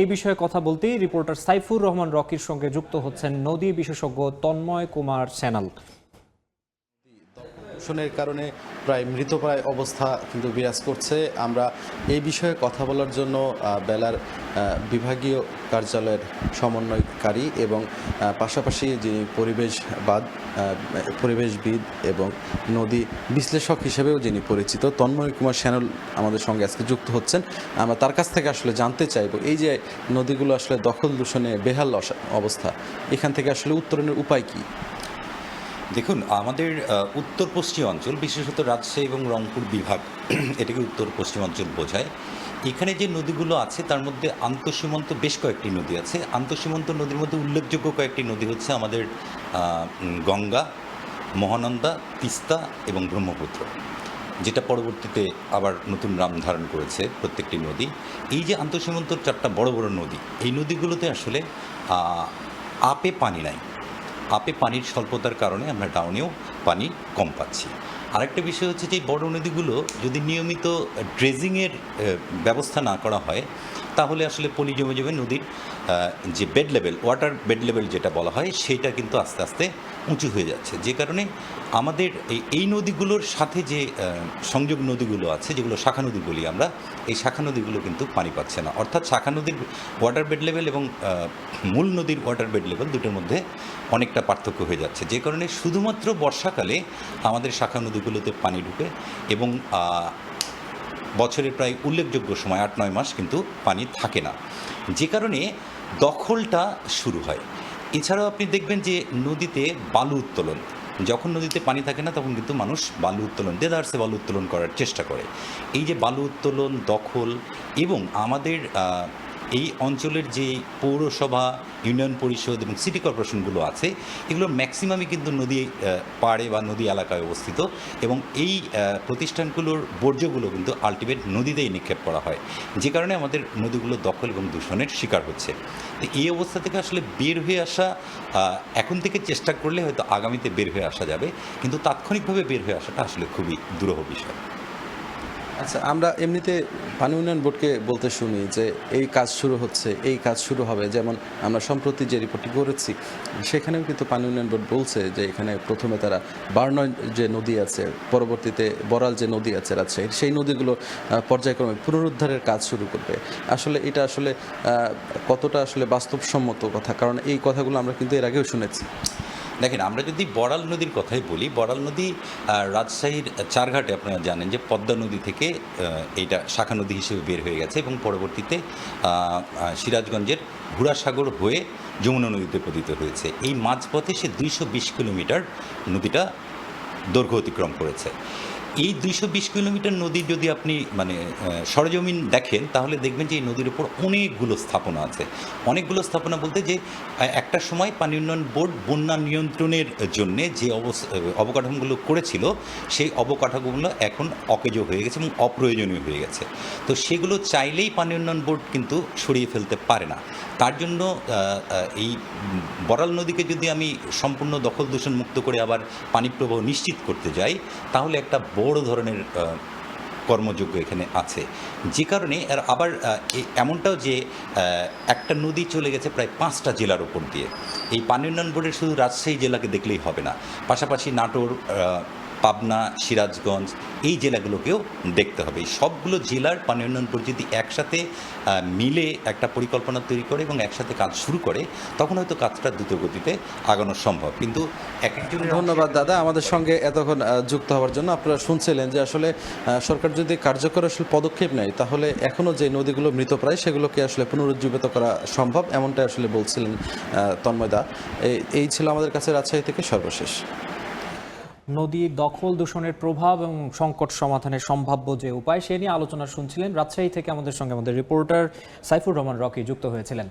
এই বিষয়ে কথা বলতেই রিপোর্টার সাইফুর রহমান রকির সঙ্গে যুক্ত হচ্ছেন নদী বিশেষজ্ঞ তন্ময় কুমার সেনাল। দূষণের কারণে প্রায় মৃতপ্রায় অবস্থা কিন্তু বিরাজ করছে। আমরা এই বিষয়ে কথা বলার জন্য বেলার বিভাগীয় কার্যালয়ের সমন্বয়কারী এবং পাশাপাশি যিনি পরিবেশবিদ এবং নদী বিশ্লেষক হিসেবেও যিনি পরিচিত তন্ময় কুমার সেনাল আমাদের সঙ্গে আজকে যুক্ত হচ্ছেন। আমরা তার কাছ থেকে আসলে জানতে চাইব এই যে নদীগুলো আসলে দখল দূষণে বেহাল অবস্থা, এখান থেকে আসলে উত্তরণের উপায় কী? দেখুন, আমাদের উত্তর পশ্চিম অঞ্চল, বিশেষত রাজশাহী এবং রংপুর বিভাগ, এটাকে উত্তর পশ্চিম অঞ্চল বোঝায়। এখানে যে নদীগুলো আছে তার মধ্যে আন্তঃসীমান্ত বেশ কয়েকটি নদী আছে। আন্তঃসীমান্ত নদীর মধ্যে উল্লেখযোগ্য কয়েকটি নদী হচ্ছে আমাদের গঙ্গা, মহানন্দা, তিস্তা এবং ব্রহ্মপুত্র, যেটা পরবর্তীতে আবার নতুন নাম ধারণ করেছে প্রত্যেকটি নদী। এই যে আন্তঃসীমান্ত চারটা বড় বড় নদী, এই নদীগুলোতে আসলে আপে পানি নাই। আপে পানির স্বল্পতার কারণে আমরা ডাউনেও পানি কম পাচ্ছি। আরেকটা বিষয় হচ্ছে যে বড় নদীগুলো যদি নিয়মিত ড্রেজিংয়ের ব্যবস্থা না করা হয় তাহলে আসলে পলি জমে জমে নদীর যে bed level, water bed level যেটা বলা হয়, সেইটা কিন্তু আস্তে আস্তে উঁচু হয়ে যাচ্ছে। যে কারণে আমাদের এই নদীগুলোর সাথে যে সংযোগ নদীগুলো আছে, যেগুলো শাখা নদী বলি আমরা, এই শাখা নদীগুলো কিন্তু পানি পাচ্ছে না। অর্থাৎ শাখা নদীর ওয়াটার বেড লেভেল এবং মূল নদীর ওয়াটার বেড লেভেল দুটোর মধ্যে অনেকটা পার্থক্য হয়ে যাচ্ছে। যে কারণে শুধুমাত্র বর্ষাকালে আমাদের শাখা নদীগুলোতে পানি ঢুকে এবং বছরের প্রায় উল্লেখযোগ্য সময় ৮-৯ মাস কিন্তু পানি থাকে না, যে কারণে দখলটা শুরু হয়। এছাড়াও আপনি দেখবেন যে নদীতে বালু উত্তোলন, যখন নদীতে পানি থাকে না তখন কিন্তু মানুষ বালু উত্তোলন, দেদারসে বালু উত্তোলন করার চেষ্টা করে। এই যে বালু উত্তোলন, দখল এবং আমাদের এই অঞ্চলের যে পৌরসভা, ইউনিয়ন পরিষদ এবং সিটি কর্পোরেশনগুলো আছে, এগুলোর ম্যাক্সিমামই কিন্তু নদী পাড়ে বা নদী এলাকায় অবস্থিত এবং এই প্রতিষ্ঠানগুলোর বর্জ্যগুলো কিন্তু আলটিমেট নদীতেই নিক্ষেপ করা হয়, যে কারণে আমাদের নদীগুলো দখল এবং দূষণের শিকার হচ্ছে। তো এই অবস্থা থেকে আসলে বের হয়ে আসা, এখন থেকে চেষ্টা করলে হয়তো আগামীতে বের হয়ে আসা যাবে, কিন্তু তাৎক্ষণিকভাবে বের হয়ে আসাটা আসলে খুবই দুরূহ বিষয়। আচ্ছা, আমরা এমনিতে পানি উন্নয়ন বোর্ডকে বলতে শুনি যে এই কাজ শুরু হচ্ছে, এই কাজ শুরু হবে। যেমন আমরা সম্প্রতি যে রিপোর্টটি করেছি সেখানেও কিন্তু পানি উন্নয়ন বোর্ড বলছে যে এখানে প্রথমে তারা বার্নয় যে নদী আছে, পরবর্তীতে বড়াল যে নদী আছে রাজশাহীর, সেই নদীগুলো পর্যায়ক্রমে পুনরুদ্ধারের কাজ শুরু করবে। আসলে এটা আসলে কতটা আসলে বাস্তবসম্মত কথা, কারণ এই কথাগুলো আমরা কিন্তু এর আগেও শুনেছি। দেখেন, আমরা যদি বড়াল নদীর কথাই বলি, বড়াল নদী রাজশাহীর চারঘাটে আপনারা জানেন যে পদ্মা নদী থেকে এইটা শাখা নদী হিসেবে বের হয়ে গেছে এবং পরবর্তীতে সিরাজগঞ্জের ঘোড়াসাগর হয়ে যমুনা নদীতে পতিত হয়েছে। এই মাঝপথে সে ২২০ কিলোমিটার নদীটা দৈর্ঘ্য অতিক্রম করেছে। এই ২২০ কিলোমিটার নদী যদি আপনি সরজমিন দেখেন তাহলে দেখবেন যে এই নদীর উপর অনেকগুলো স্থাপনা আছে। অনেকগুলো স্থাপনা বলতে যে একটা সময় পানি উন্নয়ন বোর্ড বন্যা নিয়ন্ত্রণের জন্যে যে অবকাঠামোগুলো করেছিল, সেই অবকাঠামোগুলো এখন অকেজো হয়ে গেছে এবং অপ্রয়োজনীয় হয়ে গেছে। তো সেগুলো চাইলেই পানি উন্নয়ন বোর্ড কিন্তু সরিয়ে ফেলতে পারে না। তার জন্য এই বড়াল নদীকে যদি আমি সম্পূর্ণ দখল দূষণ মুক্ত করে আবার পানি প্রবাহ নিশ্চিত করতে যাই, তাহলে একটা বড় ধরনের কর্মযোগ্য এখানে আছে। যে কারণে আবার এমনটাও যে একটা নদী চলে গেছে প্রায় 5টা জেলার উপর দিয়ে। এই পানি উন্নয়ন বোর্ডের শুধু রাজশাহী জেলাকে দেখলেই হবে না, পাশাপাশি নাটোর, পাবনা, সিরাজগঞ্জ, এই জেলাগুলোকেও দেখতে হবে। এই সবগুলো জেলার পানি উন্নয়ন বোর্ড যদি একসাথে মিলে একটা পরিকল্পনা তৈরি করে এবং একসাথে কাজ শুরু করে, তখন হয়তো কাজটা দ্রুত গতিতে আগানো সম্ভব। কিন্তু ধন্যবাদ দাদা আমাদের সঙ্গে এতক্ষণ যুক্ত হওয়ার জন্য। আপনারা শুনছিলেন যে আসলে সরকার যদি কার্যকর আসলে পদক্ষেপ নেয় তাহলে এখনও যে নদীগুলো মৃতপ্রায় সেগুলোকে আসলে পুনরুজ্জীবিত করা সম্ভব, এমনটাই আসলে বলছিলেন তন্ময়দা। এই ছিল আমাদের কাছে রাজশাহী থেকে সর্বশেষ। নদীর দখল দূষণের প্রভাব এবং সংকট সমাধানের সম্ভাব্য যে উপায় সে নিয়ে আলোচনা শুনছিলেন। রাজশাহী থেকে আমাদের সঙ্গে আমাদের রিপোর্টার সাইফুর রহমান রকি যুক্ত হয়েছিলেন।